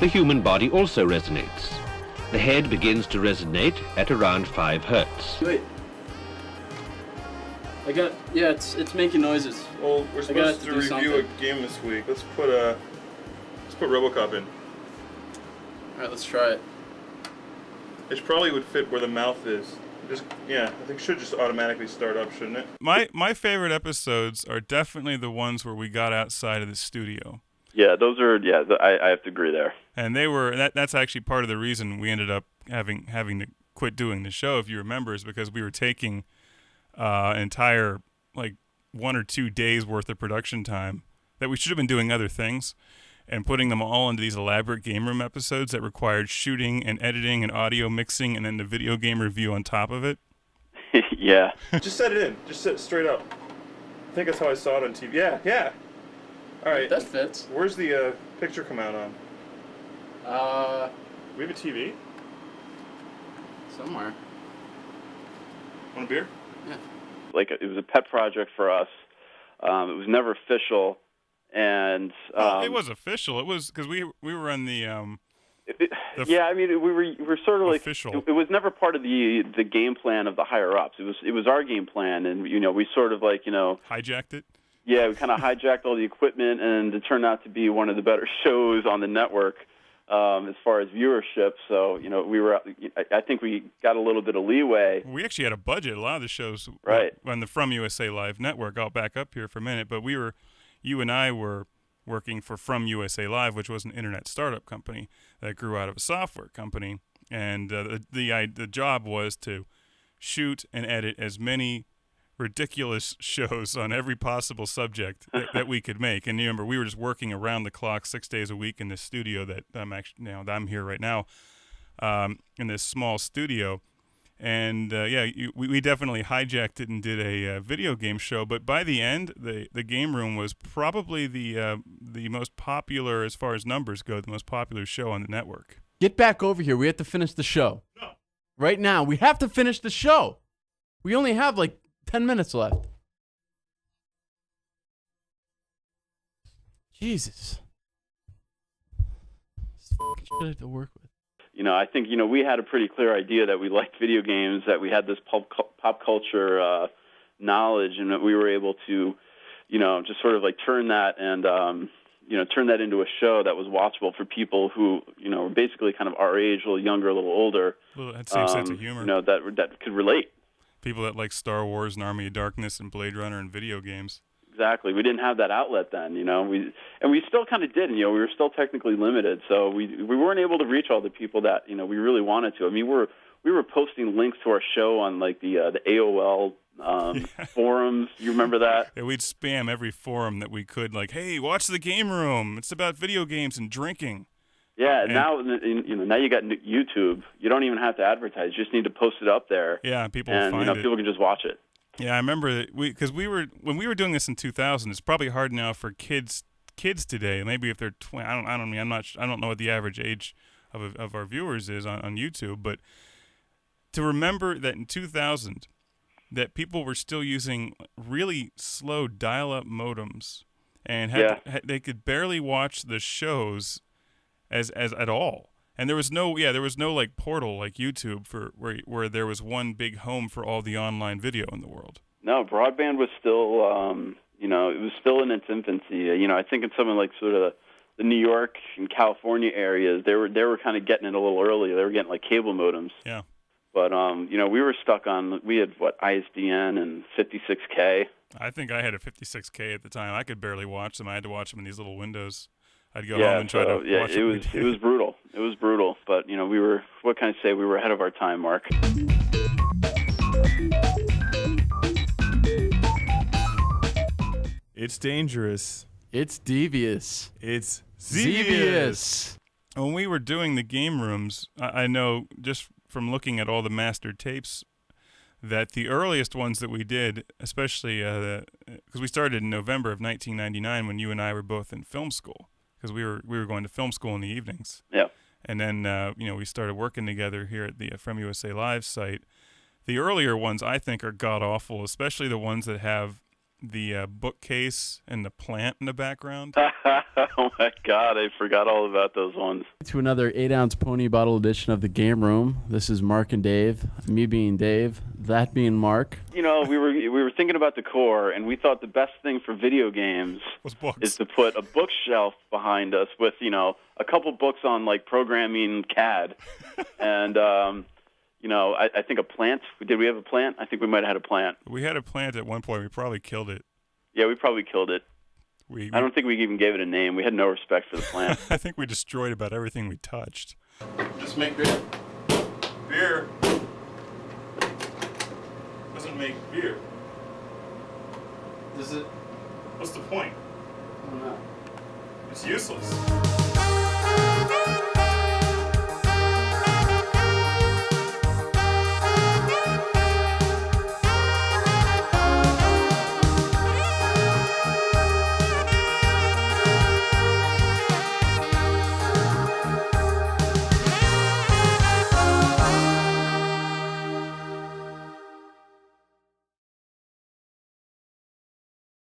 the human body also resonates. The head begins to resonate at around 5 hertz. Wait. It's making noises. Well, we're supposed to review a game this week. Let's put RoboCop in. Alright, let's try it. It probably would fit where the mouth is. I think it should just automatically start up, shouldn't it? My favorite episodes are definitely the ones where we got outside of the studio. Yeah, those are. Yeah, I have to agree there. And that's actually part of the reason we ended up having to quit doing the show, if you remember, is because we were taking entire 1 or 2 days worth of production time that we should have been doing other things, and putting them all into these elaborate game room episodes that required shooting and editing and audio mixing and then the video game review on top of it. Yeah. Just set it in. Just set it straight up. I think that's how I saw it on TV. Yeah. All right. That fits. Where's the picture come out on? We have a TV? Somewhere. Want a beer? Yeah. It was a pet project for us. It was never official. And it was official. It was because we were on the we were sort of official. It was never part of the game plan of the higher ups. It was our game plan, and we sort of hijacked it. Yeah, we kind of hijacked all the equipment, and it turned out to be one of the better shows on the network as far as viewership. So I think we got a little bit of leeway. We actually had a budget. A lot of the shows right on the From USA Live network. I'll back up here for a minute, but you and I were working for From USA Live, which was an internet startup company that grew out of a software company, and the job was to shoot and edit as many ridiculous shows on every possible subject that we could make. And you remember, we were just working around the clock 6 days a week in this studio that I'm here right now, in this small studio. And we definitely hijacked it and did a video game show. But by the end, the game room was probably the most popular, as far as numbers go, the most popular show on the network. Get back over here. We have to finish the show. No. Right now, we have to finish the show. We only have 10 minutes left. Jesus. This fucking shit I have to work with. I think, we had a pretty clear idea that we liked video games, that we had this pop culture knowledge, and that we were able to, just sort of turn that and, turn that into a show that was watchable for people who, were basically kind of our age, a little younger, a little older. That same sense of humor. That could relate. People that like Star Wars and Army of Darkness and Blade Runner and video games. Exactly. We didn't have that outlet then, we still kind of did, we were still technically limited, so we weren't able to reach all the people that, we really wanted to. I mean, we were posting links to our show on the AOL forums. You remember that? Yeah, we'd spam every forum that we could, hey, watch the game room. It's about video games and drinking. Yeah, and now you got YouTube. You don't even have to advertise. You just need to post it up there. Yeah, people will find it. People can just watch it. Yeah, I remember that when we were doing this in 2000. It's probably hard now for kids today. Maybe if they're 20, I don't know what the average age of our viewers is on YouTube, but to remember that in 2000, that people were still using really slow dial-up modems, and they could barely watch the shows as at all. And there was no portal like YouTube for where there was one big home for all the online video in the world. No, broadband was still, it was still in its infancy. I think in some of sort of the New York and California areas, they were kind of getting it a little early. They were getting cable modems. Yeah. But we were stuck on. We had ISDN and 56K. I think I had a 56K at the time. I could barely watch them. I had to watch them in these little windows. I'd go home and try to watch it was brutal. It was brutal, but we were. What can I say? We were ahead of our time, Mark. It's dangerous. It's devious. It's Zevious. When we were doing the game rooms, I know just from looking at all the mastered tapes that the earliest ones that we did, especially because we started in November of 1999 when you and I were both in film school. Because we were going to film school in the evenings. Yeah. And then, we started working together here at the From USA Live site. The earlier ones, I think, are god-awful, especially the ones that have bookcase and the plant in the background. Oh my God, I forgot all about those ones. To another 8-ounce pony bottle edition of the Game Room. This is Mark and Dave. Me being Dave, that being Mark. You know, we were thinking about the core, and we thought the best thing for video games Was books. is to put a bookshelf behind us with, you know, a couple books on like programming CAD, and you know, I think a plant. Did we have a plant? I think we might have had a plant. We had a plant at one point. We probably killed it. Yeah, we probably killed it. I don't think we even gave it a name. We had no respect for the plant. I think we destroyed about everything we touched. Just make beer. Beer doesn't make beer. Does it? What's the point? I don't know. It's useless.